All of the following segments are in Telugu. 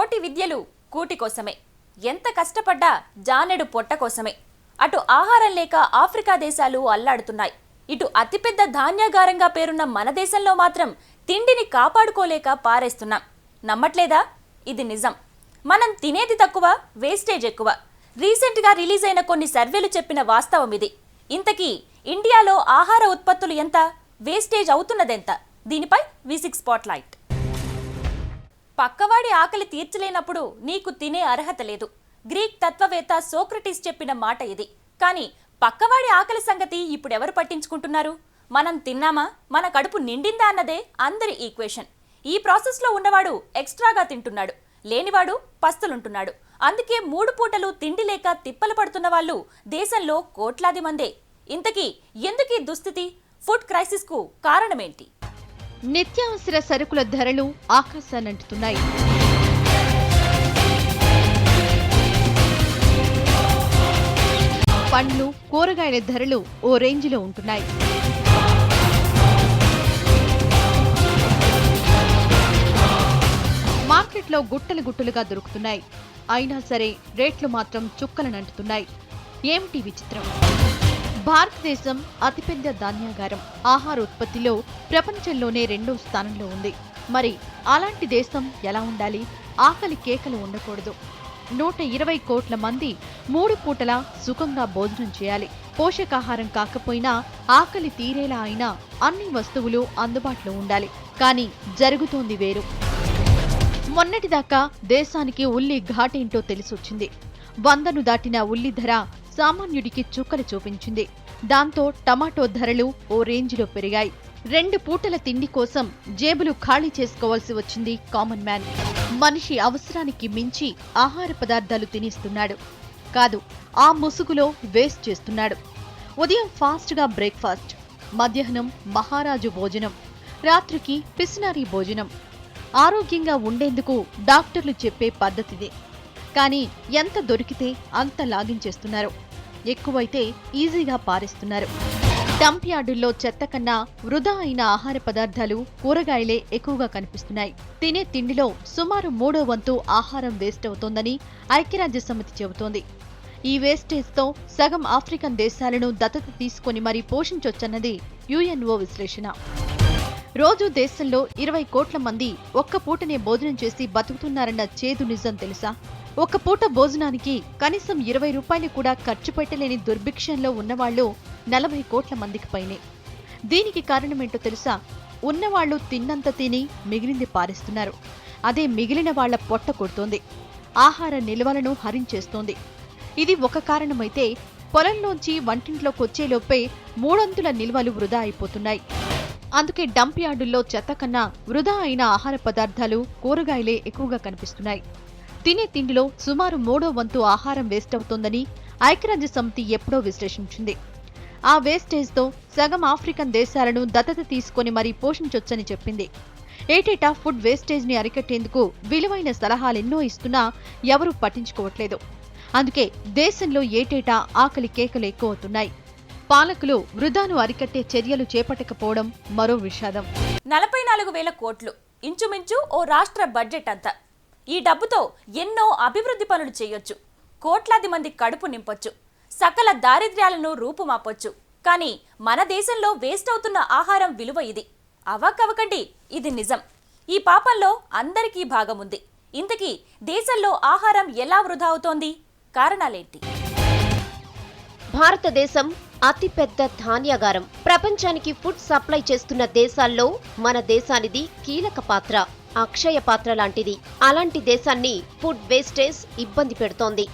కోటి విద్యలు కూటి కోసమే, ఎంత కష్టపడ్డా జానెడు పొట్ట కోసమే. అటు ఆహారం లేక ఆఫ్రికా దేశాలు అల్లాడుతున్నాయి, ఇటు అతిపెద్ద ధాన్యాగారంగా పేరున్న మన దేశంలో మాత్రం తిండిని కాపాడుకోలేక పారేస్తున్నాం. నమ్మట్లేదా? ఇది నిజం. మనం తినేది తక్కువ, వేస్టేజ్ ఎక్కువ. రీసెంట్గా రిలీజ్ అయిన కొన్ని సర్వేలు చెప్పిన వాస్తవం ఇది. ఇంతకీ ఇండియాలో ఆహార ఉత్పత్తులు ఎంత, వేస్టేజ్ అవుతున్నదెంత? దీనిపై V6 స్పాట్లైట్. పక్కవాడి ఆకలి తీర్చలేనప్పుడు నీకు తినే అర్హత లేదు. గ్రీక్ తత్వవేత్త సోక్రటీస్ చెప్పిన మాట ఇది. కానీ పక్కవాడి ఆకలి సంగతి ఇప్పుడెవరు పట్టించుకుంటున్నారు? మనం తిన్నామా, మన కడుపు నిండిందా అన్నదే అందరి ఈక్వేషన్. ఈ ప్రాసెస్లో ఉన్నవాడు ఎక్స్ట్రాగా తింటున్నాడు, లేనివాడు పస్తులుంటున్నాడు. అందుకే 3 పూటలు తిండి లేక తిప్పలు పడుతున్న వాళ్ళు దేశంలో కోట్లాది మందే. ఇంతకీ ఎందుకీ దుస్థితి? ఫుడ్ క్రైసిస్ కు కారణమేంటి? నిత్యావసర సరుకుల ధరలు ఆకాశాన్నంటుతున్నాయి. పండ్లు, కూరగాయల ధరలు ఓ రేంజ్లో ఉంటున్నాయి. మార్కెట్లో గుట్టలు గుట్టలుగా దొరుకుతున్నాయి. అయినా సరే రేట్లు మాత్రం చుక్కలనంటుతున్నాయి. ఏమిటి విచిత్రం? భారతదేశం అతిపెద్ద ధాన్యాగారం, ఆహార ఉత్పత్తిలో ప్రపంచంలోనే 2వ స్థానంలో ఉంది. మరి అలాంటి దేశం ఎలా ఉండాలి? ఆకలి కేకలు ఉండకూడదు. 120 కోట్ల మంది 3 పూటలా సుఖంగా భోజనం చేయాలి. పోషకాహారం కాకపోయినా ఆకలి తీరేలా అయినా అన్ని వస్తువులు అందుబాటులో ఉండాలి. కానీ జరుగుతోంది వేరు. మొన్నటిదాకా దేశానికి ఉల్లి ఘాటేంటో తెలిసొచ్చింది. 100ను దాటిన ఉల్లి ధర సామాన్యుడికి చుక్కలు చూపించింది. దాంతో టమాటో ధరలు ఓ రేంజ్లో పెరిగాయి. 2 పూటల తిండి కోసం జేబులు ఖాళీ చేసుకోవాల్సి వచ్చింది కామన్ మ్యాన్. మనిషి అవసరానికి మించి ఆహార పదార్థాలు తినేస్తున్నాడు. కాదు, ఆ ముసుగులో వేస్ట్ చేస్తున్నాడు. ఉదయం ఫాస్ట్గా బ్రేక్ఫాస్ట్, మధ్యాహ్నం మహారాజు భోజనం, రాత్రికి పిసినారీ భోజనం. ఆరోగ్యంగా ఉండేందుకు డాక్టర్లు చెప్పే పద్ధతిదే. కానీ ఎంత దొరికితే అంత లాగించేస్తున్నారు. ఎక్కువైతే ఈజీగా పారేస్తున్నారు. డంప్ యార్డుల్లో చెత్త కన్నా వృధా అయిన ఆహార పదార్థాలు, కూరగాయలే ఎక్కువగా కనిపిస్తున్నాయి. తినే తిండిలో సుమారు 3వ వంతు ఆహారం వేస్ట్ అవుతోందని ఐక్యరాజ్యసమితి చెబుతోంది. ఈ వేస్టేజ్తో సగం ఆఫ్రికన్ దేశాలను దత్తత తీసుకుని మరీ పోషించొచ్చన్నది UNO విశ్లేషణ. రోజు దేశంలో 20 కోట్ల మంది ఒక్క పూటనే భోజనం చేసి బతుకుతున్నారన్న చేదు నిజం తెలుసా? ఒక్క పూట భోజనానికి కనీసం 20 రూపాయలు కూడా ఖర్చు పెట్టలేని దుర్భిక్షంలో ఉన్నవాళ్లు 40 కోట్ల మందికి పైనే. దీనికి కారణమేంటో తెలుసా? ఉన్నవాళ్లు తిన్నంత తిని మిగిలింది పారేస్తున్నారు. అదే మిగిలిన వాళ్ల పొట్ట కొడుతోంది, ఆహార నిల్వలను హరించేస్తోంది. ఇది ఒక కారణమైతే, పొలంలోంచి వంటింట్లోకొచ్చేలోపే 300 నిల్వలు వృధా అయిపోతున్నాయి. అందుకే డంప్ యార్డుల్లో చెత్త కన్నా వృధా అయిన ఆహార పదార్థాలు, కూరగాయలే ఎక్కువగా కనిపిస్తున్నాయి. తినే తిండిలో సుమారు 3వ వంతు ఆహారం వేస్ట్ అవుతోందని ఐక్యరాజ్యసమితి ఎప్పుడో విశ్లేషించింది. ఆ వేస్టేజ్తో సగం ఆఫ్రికన్ దేశాలను దత్తత తీసుకుని మరీ పోషించొచ్చని చెప్పింది. ఏటేటా ఫుడ్ వేస్టేజ్ని అరికట్టేందుకు విలువైన సలహాలెన్నో ఇస్తున్నా ఎవరూ పట్టించుకోవట్లేదు. అందుకే దేశంలో ఏటేటా ఆకలి కేకలు ఎక్కువవుతున్నాయి. పాలకులు వృధాను అరికట్టే చర్యలు చేపట్టకపోవడం మరో విషాదం. 44,000 కోట్లు, ఇంచుమించు ఓ రాష్ట్ర బడ్జెట్ అంతా. ఈ డబ్బుతో ఎన్నో అభివృద్ధి పనులు చేయొచ్చు, కోట్లాది మంది కడుపు నింపొచ్చు, సకల దారిద్ర్యాలను రూపుమాపొచ్చు. కానీ మన దేశంలో వేస్ట్ అవుతున్న ఆహారం విలువ ఇది. అవ్వకవ్వకండి, ఇది నిజం. ఈ పాపంలో అందరికీ భాగముంది. ఇంతకీ దేశంలో ఆహారం ఎలా వృధా అవుతోంది? కారణాలేంటి? భారతదేశం అతిపెద్ద ధాన్యాగారం. ప్రపంచానికి ఫుడ్ సప్లై చేస్తున్న దేశాల్లో మన దేశానిది కీలక పాత్ర, అక్షయ పాత్ర లాంటిది. అలాంటి దేశాన్ని ఫుడ్ వేస్టేజ్ ఇబ్బంది పెడుతోంది.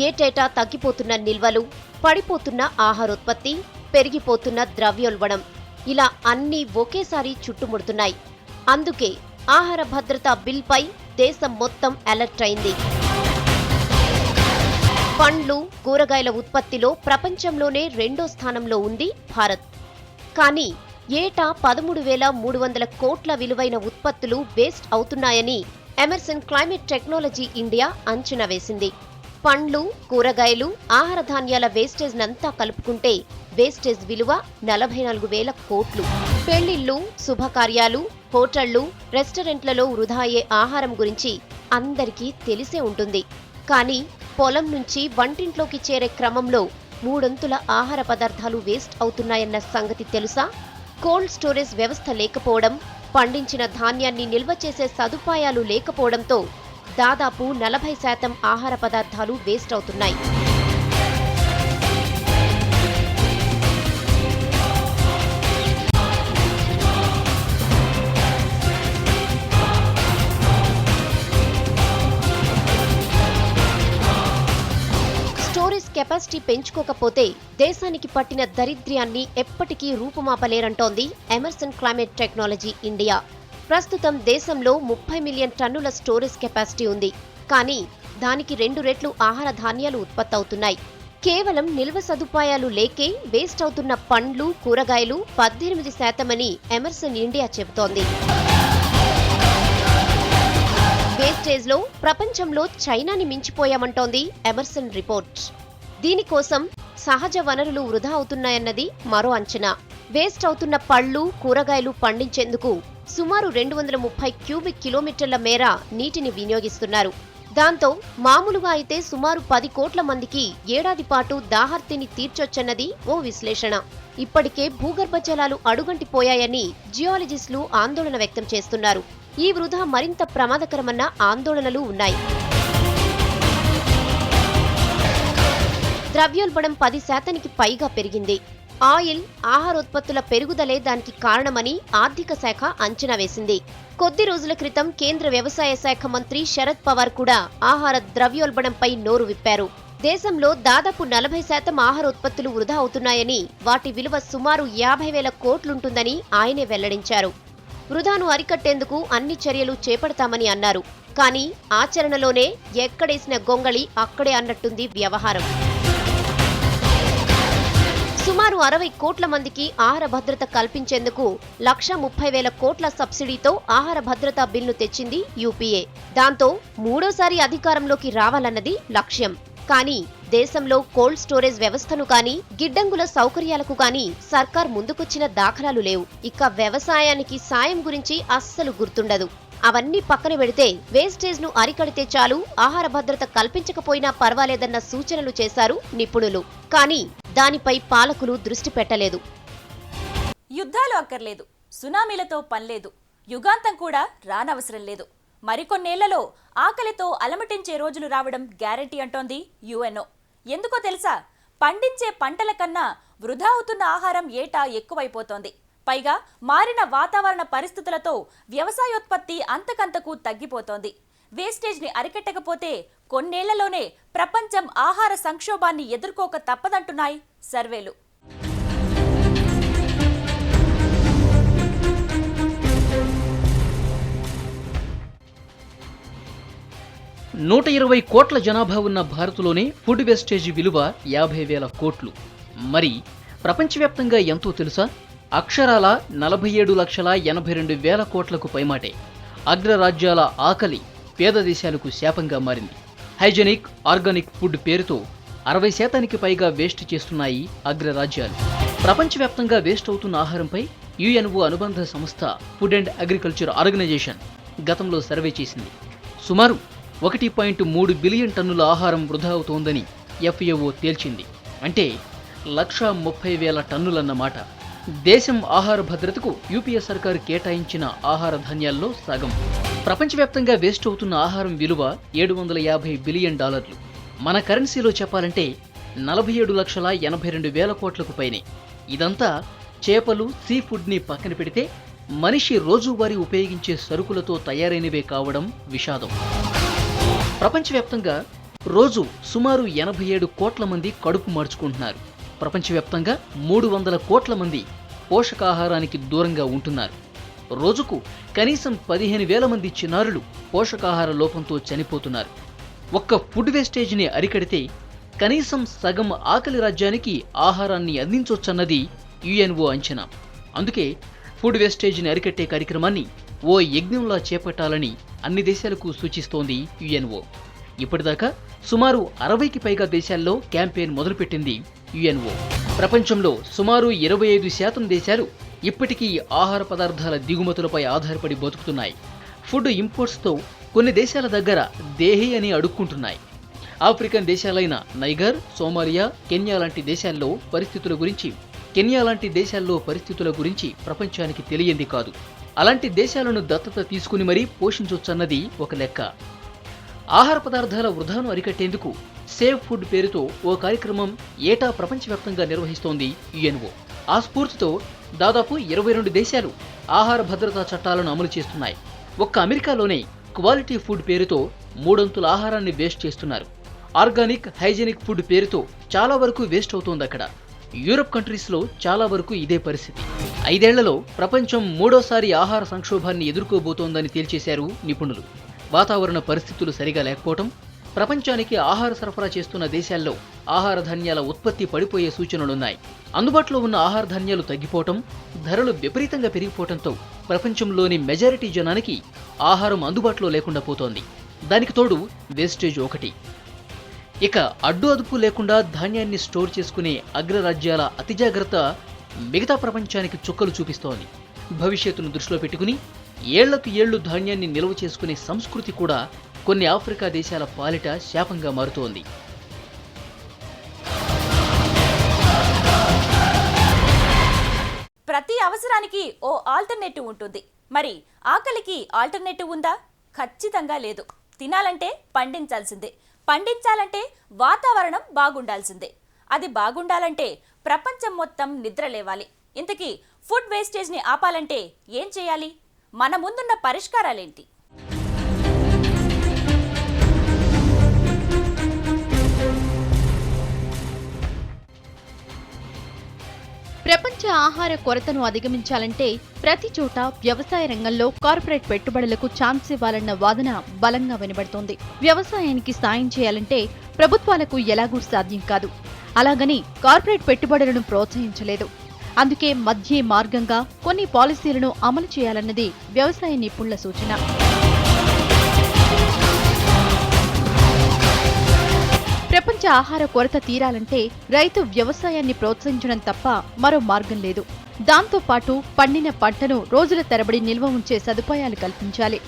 ఏటేటా తగ్గిపోతున్న నిల్వలు, పడిపోతున్న ఆహారోత్పత్తి, పెరిగిపోతున్న ద్రవ్యోల్బణం, ఇలా అన్నీ ఒకేసారి చుట్టుముడుతున్నాయి. అందుకే ఆహార భద్రతా బిల్పై దేశం మొత్తం అలర్ట్ అయింది. పండ్లు, కూరగాయల ఉత్పత్తిలో ప్రపంచంలోనే 2వ స్థానంలో ఉంది భారత్. కానీ ఏటా 13,300 కోట్ల విలువైన ఉత్పత్తులు వేస్ట్ అవుతున్నాయని ఎమర్సన్ క్లైమేట్ టెక్నాలజీ ఇండియా అంచనా వేసింది. పండ్లు, కూరగాయలు, ఆహార ధాన్యాల వేస్టేజ్ నంతా కలుపుకుంటే వేస్టేజ్ విలువ 44,000 కోట్లు. పెళ్లిళ్లు, శుభకార్యాలు, హోటళ్లు, రెస్టారెంట్లలో వృధా అయ్యే ఆహారం గురించి అందరికీ తెలిసే ఉంటుంది. కానీ పొలం నుంచి వంటింట్లోకి చేరే క్రమంలో 3 ఆహార పదార్థాలు వేస్ట్ అవుతున్నాయన్న సంగతి తెలుసా? కోల్డ్ స్టోరేజ్ వ్యవస్థ లేకపోవడం, పండించిన ధాన్యాన్ని నిల్వ చేసే సదుపాయాలు లేకపోవడంతో దాదాపు 40% ఆహార పదార్థాలు వేస్ట్ అవుతున్నాయి. స్టోరేజ్ కెపాసిటీ పెంచుకోకపోతే దేశానికి పట్టిన దరిద్ర్యాన్ని ఎప్పటికీ రూపుమాపలేరంటోంది ఎమర్సన్ క్లైమేట్ టెక్నాలజీ ఇండియా. ప్రస్తుతం దేశంలో 30 మిలియన్ టన్నుల స్టోరేజ్ కెపాసిటీ ఉంది. కానీ దానికి 2 రెట్లు ఆహార ధాన్యాలు ఉత్పత్తి అవుతున్నాయి. కేవలం నిల్వ సదుపాయాలు లేకే వేస్ట్ అవుతున్న పండ్లు, కూరగాయలు 18% అని ఎమర్సన్ ఇండియా చెబుతోంది. వేస్టేజ్లో ప్రపంచంలో చైనాని మించిపోయామంటోంది ఎమర్సన్ రిపోర్ట్. దీనికోసం సహజ వనరులు వృధా అవుతున్నాయన్నది మరో అంచనా. వేస్ట్ అవుతున్న పళ్ళు, కూరగాయలు పండించేందుకు సుమారు 230 క్యూబిక్ కిలోమీటర్ల మేర నీటిని వినియోగిస్తున్నారు. దాంతో మామూలుగా అయితే సుమారు 10 కోట్ల మందికి ఏడాది పాటు దాహార్తిని తీర్చొచ్చన్నది ఓ విశ్లేషణ. ఇప్పటికే భూగర్భ జలాలు అడుగంటిపోయాయని జియాలజిస్టులు ఆందోళన వ్యక్తం చేస్తున్నారు. ఈ వృధా మరింత ప్రమాదకరమన్న ఆందోళనలు ఉన్నాయి. ద్రవ్యోల్బణం 10% పైగా పెరిగింది. ఆయిల్, ఆహారోత్పత్తుల పెరుగుదలే దానికి కారణమని ఆర్థిక శాఖ అంచనా వేసింది. కొద్ది రోజుల క్రితం కేంద్ర వ్యవసాయ శాఖ మంత్రి శరద్ పవార్ కూడా ఆహార ద్రవ్యోల్బణంపై నోరు విప్పారు. దేశంలో దాదాపు 40% ఆహారోత్పత్తులు వృధా అవుతున్నాయని, వాటి విలువ సుమారు 50,000 కోట్లుంటుందని ఆయనే వెల్లడించారు. వృధాను అరికట్టేందుకు అన్ని చర్యలు చేపడతామని అన్నారు. కానీ ఆచరణలోనే ఎక్కడేసిన గొంగళి అక్కడే అన్నట్టుంది వ్యవహారం. సుమారు 60 కోట్ల మందికి ఆహార భద్రత కల్పించేందుకు 1,30,000 కోట్ల సబ్సిడీతో ఆహార భద్రతా బిల్లు తెచ్చింది యూపీఏ. దాంతో 3వ అధికారంలోకి రావాలన్నది లక్ష్యం. కానీ దేశంలో కోల్డ్ స్టోరేజ్ వ్యవస్థను కానీ, గిడ్డంగుల సౌకర్యాలకు కానీ సర్కార్ ముందుకొచ్చిన దాఖలాలు లేవు. ఇక వ్యవసాయానికి సాయం గురించి అస్సలు గుర్తుండదు. అవన్నీ పక్కన పెడితే వేస్టేజ్ ను అరికడితే చాలు, ఆహార భద్రత కల్పించకపోయినా పర్వాలేదన్న సూచనలు చేశారు నిపుణులు. కానీ దానిపై పాలకులు దృష్టి పెట్టలేదు. యుద్ధాలు అక్కర్లేదు, సునామీలతో పనిలేదు, యుగాంతం కూడా రానవసరం లేదు. మరికొన్నేళ్లలో ఆకలితో అలమటించే రోజులు రావడం గ్యారంటీ అంటోంది యుఎన్ఓ. ఎందుకో తెలుసా? పండించే పంటల కన్నా వృధా అవుతున్న ఆహారం ఏటా ఎక్కువైపోతోంది. పైగా మారిన వాతావరణ పరిస్థితులతో వ్యవసాయోత్పత్తి అంతకంతకు తగ్గిపోతోంది. వేస్టేజ్ ని అరికట్టకపోతే కొన్నేళ్లలోనే ప్రపంచం ఆహార సంక్షోభాన్ని ఎదుర్కోక తప్పదంటున్నాయి సర్వేలు. $120 కోట్ల జనాభా ఉన్న భారత్లోనే ఫుడ్ వేస్టేజ్ విలువ 50,000 కోట్లు. మరి ప్రపంచవ్యాప్తంగా ఎంతో తెలుసా? అక్షరాల 47,82,000 కోట్లకు పైమాటే. అగ్రరాజ్యాల ఆకలి పేద దేశాలకు శాపంగా మారింది. హైజెనిక్, ఆర్గానిక్ ఫుడ్ పేరుతో 60% పైగా వేస్ట్ చేస్తున్నాయి అగ్రరాజ్యాలు. ప్రపంచవ్యాప్తంగా వేస్ట్ అవుతున్న ఆహారంపై యుఎన్ఓ అనుబంధ సంస్థ ఫుడ్ అండ్ అగ్రికల్చర్ ఆర్గనైజేషన్ గతంలో సర్వే చేసింది. సుమారు 1.3 బిలియన్ టన్నుల ఆహారం వృధా అవుతోందని FAO తేల్చింది. అంటే 130,000 టన్నులన్నమాట. దేశం ఆహార భద్రతకు యూపీఏ సర్కారు కేటాయించిన ఆహార ధాన్యాల్లో సగం. ప్రపంచవ్యాప్తంగా వేస్ట్ అవుతున్న ఆహారం విలువ $750 బిలియన్. మన కరెన్సీలో చెప్పాలంటే 47,82,000 కోట్లకు పైనే. ఇదంతా చేపలు, సీ ఫుడ్ని పక్కన పెడితే మనిషి రోజువారీ ఉపయోగించే సరుకులతో తయారైనవే కావడం విషాదం. ప్రపంచవ్యాప్తంగా రోజు సుమారు 87 కోట్ల మంది కడుపు మార్చుకుంటున్నారు. ప్రపంచవ్యాప్తంగా 300 కోట్ల మంది పోషకాహారానికి దూరంగా ఉంటున్నారు. రోజుకు కనీసం 15,000 మంది చిన్నారులు పోషకాహార లోపంతో చనిపోతున్నారు. ఒక్క ఫుడ్ వేస్టేజ్ని అరికడితే కనీసం సగం ఆకలి రాజ్యానికి ఆహారాన్ని అందించొచ్చన్నది యుఎన్ఓ అంచనా. అందుకే ఫుడ్ వేస్టేజ్ని అరికట్టే కార్యక్రమాన్ని ఓ యజ్ఞంలా చేపట్టాలని అన్ని దేశాలకు సూచిస్తోంది యుఎన్ఓ. ఇప్పటిదాకా సుమారు 60కి పైగా దేశాల్లో క్యాంపెయిన్ మొదలుపెట్టింది యుఎన్ఓ. ప్రపంచంలో సుమారు 25% దేశాలు ఇప్పటికీ ఆహార పదార్థాల దిగుమతులపై ఆధారపడి బతుకుతున్నాయి. ఫుడ్ ఇంపోర్ట్స్తో కొన్ని దేశాల దగ్గర దేహి అని అడుక్కుంటున్నాయి. ఆఫ్రికన్ దేశాలైన నైగర్, సోమాలియా, కెన్యా లాంటి దేశాల్లో పరిస్థితుల గురించి ప్రపంచానికి తెలియంది కాదు. అలాంటి దేశాలను దత్తత తీసుకుని మరీ పోషించొచ్చన్నది ఒక లెక్క. ఆహార పదార్థాల వృధాను అరికట్టేందుకు సేవ్ ఫుడ్ పేరుతో ఓ కార్యక్రమం ఏటా ప్రపంచవ్యాప్తంగా నిర్వహిస్తోంది యుఎన్ఓ. ఆ స్ఫూర్తితో దాదాపు 22 దేశాలు ఆహార భద్రతా చట్టాలను అమలు చేస్తున్నాయి. ఒక్క అమెరికాలోనే క్వాలిటీ ఫుడ్ పేరుతో 3 అంతుల ఆహారాన్ని వేస్ట్ చేస్తున్నారు. ఆర్గానిక్, హైజెనిక్ ఫుడ్ పేరుతో చాలా వరకు వేస్ట్ అవుతోంది అక్కడ. యూరప్ కంట్రీస్లో చాలా వరకు ఇదే పరిస్థితి. 5 ఏళ్లలో ప్రపంచం 3వ ఆహార సంక్షోభాన్ని ఎదుర్కోబోతోందని తేల్చేశారు నిపుణులు. వాతావరణ పరిస్థితులు సరిగా లేకపోవటం, ప్రపంచానికి ఆహార సరఫరా చేస్తున్న దేశాల్లో ఆహార ధాన్యాల ఉత్పత్తి పడిపోయే సూచనలున్నాయి. అందుబాటులో ఉన్న ఆహార ధాన్యాలు తగ్గిపోవటం, ధరలు విపరీతంగా పెరిగిపోవటంతో ప్రపంచంలోని మెజారిటీ జనానికి ఆహారం అందుబాటులో లేకుండా పోతోంది. దానికి తోడు వేస్టేజ్ ఒకటి. ఇక అడ్డు అదుపు లేకుండా ధాన్యాన్ని స్టోర్ చేసుకునే అగ్రరాజ్యాల అతిజాగ్రత్త మిగతా ప్రపంచానికి చుక్కలు చూపిస్తోంది. భవిష్యత్తును దృష్టిలో పెట్టుకుని ఏళ్లకు ఏళ్లు ధాన్యాన్ని నిల్వ చేసుకునే సంస్కృతి కూడా కొన్ని ఆఫ్రికా దేశాల పాలిట శాపంగా మారుతోంది. ప్రతి అవసరానికి ఓ ఆల్టర్నేటివ్ ఉంటుంది. మరి ఆకలికి ఆల్టర్నేటివ్ ఉందా? ఖచ్చితంగా లేదు. తినాలంటే పండించాల్సిందే. పండించాలంటే వాతావరణం బాగుండాల్సిందే. అది బాగుండాలంటే ప్రపంచం మొత్తం నిద్ర లేవాలి. ఇంతకీ ఫుడ్ వేస్టేజ్ని ఆపాలంటే ఏం చేయాలి? మన ముందున్న పరిష్కారాలేంటి? ప్రపంచ ఆహార కొరతను అధిగమించాలంటే ప్రతి చోట వ్యవసాయ రంగంలో కార్పొరేట్ పెట్టుబడులకు ఛాన్స్ ఇవ్వాలన్న వాదన బలంగా వినబడుతోంది. వ్యవసాయానికి సాయం చేయాలంటే ప్రభుత్వాలకు ఎలాగూ సాధ్యం కాదు. అలాగని కార్పొరేట్ పెట్టుబడులను ప్రోత్సహించలేదు. అందుకే మధ్య మార్గంగా కొన్ని పాలసీలను అమలు చేయాలన్నది వ్యవసాయ నిపుణుల సూచన. ప్రపంచ ఆహార కొరత తీరాలంటే రైతు వ్యవసాయాన్ని ప్రోత్సహించడం తప్ప మరో మార్గం లేదు. దాంతో పాటు పండిన పంటను రోజుల తరబడి నిల్వ ఉంచే సదుపాయాలు కల్పించాలి.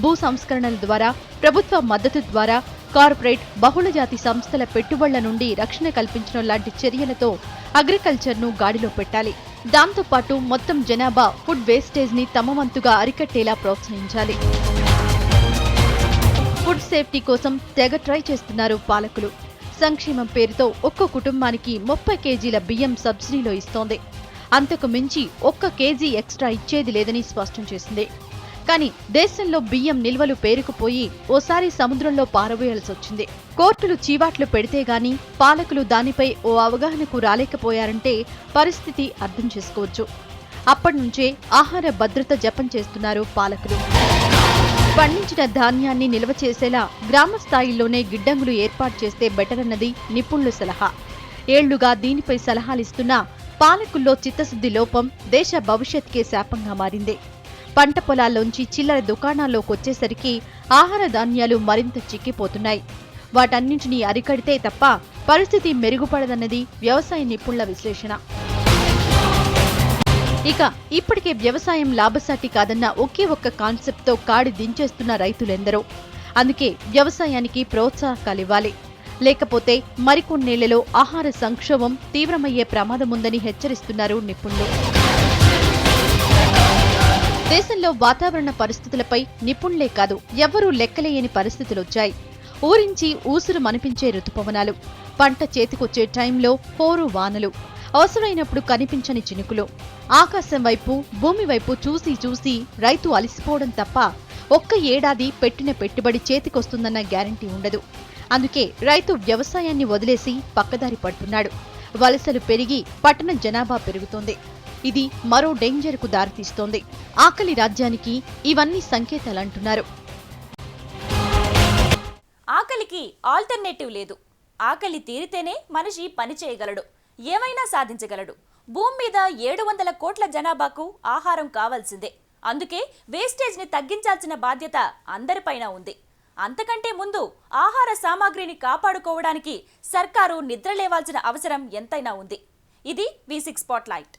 భూ సంస్కరణల ద్వారా, ప్రభుత్వ మద్దతు ద్వారా, కార్పొరేట్ బహుళజాతి సంస్థల పెట్టుబడుల నుండి రక్షణ కల్పించడం లాంటి చర్యలతో అగ్రికల్చర్ను గాడిలో పెట్టాలి. దాంతో పాటు మొత్తం జనాభా ఫుడ్ వేస్టేజ్ ని తమ వంతుగా అరికట్టేలా ప్రోత్సహించాలి. ఫుడ్ సేఫ్టీ కోసం తెగ ట్రై చేస్తున్నారు పాలకులు. సంక్షేమం పేరుతో ఒక్కో కుటుంబానికి 30 కేజీల బియ్యం సబ్సిడీలో ఇస్తోంది. అంతకు మించి 1 కేజీ ఎక్స్ట్రా ఇచ్చేది లేదని స్పష్టం చేసింది. కానీ దేశంలో బియ్యం నిల్వలు పేరుకుపోయి ఓసారి సముద్రంలో పారబోయాల్సొచ్చింది. కోర్టులు చీవాట్లు పెడితే గాని పాలకులు దానిపై ఓ అవగాహనకు రాలేకపోయారంటే పరిస్థితి అర్థం చేసుకోవచ్చు. అప్పటినుంచే ఆహార భద్రత జపం చేస్తున్నారు పాలకులు. పండించిన ధాన్యాన్ని నిల్వ చేసేలా గ్రామ స్థాయిలోనే గిడ్డంగులు ఏర్పాటు చేస్తే బెటర్ అన్నది నిపుణుల సలహా. ఏళ్లుగా దీనిపై సలహాలిస్తున్నా పాలకుల్లో చిత్తశుద్ధి లోపం దేశ భవిష్యత్కే శాపంగా మారింది. పంట పొలాల్లోంచి చిల్లర దుకాణాల్లోకొచ్చేసరికి ఆహార ధాన్యాలు మరింత చిక్కిపోతున్నాయి. వాటన్నింటినీ అరికడితే తప్ప పరిస్థితి మెరుగుపడదన్నది వ్యవసాయ నిపుణుల విశ్లేషణ. ఇక ఇప్పటికే వ్యవసాయం లాభసాటి కాదన్న ఒకే ఒక్క కాన్సెప్ట్తో కాడి దించేస్తున్న రైతులెందరో. అందుకే వ్యవసాయానికి ప్రోత్సాహకాలివ్వాలి. లేకపోతే మరికొన్నేళ్లలో ఆహార సంక్షోభం తీవ్రమయ్యే ప్రమాదముందని హెచ్చరిస్తున్నారు నిపుణులు. దేశంలో వాతావరణ పరిస్థితులపై నిపుణులే కాదు ఎవ్వరూ లెక్కలేయని పరిస్థితులొచ్చాయి. ఊరించి ఊసురు మనిపించే రుతుపవనాలు, పంట చేతికొచ్చే టైంలో హోరు వానలు, అవసరమైనప్పుడు కనిపించని చినుకులు, ఆకాశం వైపు భూమి వైపు చూసి చూసి రైతు అలసిపోవడం తప్ప ఒక్క ఏడాది పెట్టిన పెట్టుబడి చేతికొస్తుందన్న గ్యారంటీ ఉండదు. అందుకే రైతు వ్యవసాయాన్ని వదిలేసి పక్కదారి పడుతున్నాడు. వలసలు పెరిగి పట్టణ జనాభా పెరుగుతోంది. ఇది మరో డేంజర్కు దారితీస్తోంది. ఆకలి రాజ్యానికి ఇవన్నీ సంకేతాలంటున్నారు. ఆకలికి ఆల్టర్నేటివ్ లేదు. ఆకలి తీరితేనే మనిషి పని చేయగలడు, ఏమైనా సాధించగలడు. భూమి మీద 700 కోట్ల జనాభాకు ఆహారం కావాల్సిందే. అందుకే వేస్టేజ్ని తగ్గించాల్సిన బాధ్యత అందరిపైన ఉంది. అంతకంటే ముందు ఆహార సామాగ్రిని కాపాడుకోవడానికి సర్కారు నిద్రలేవాల్సిన అవసరం ఎంతైనా ఉంది. ఇది V6 స్పాట్లైట్.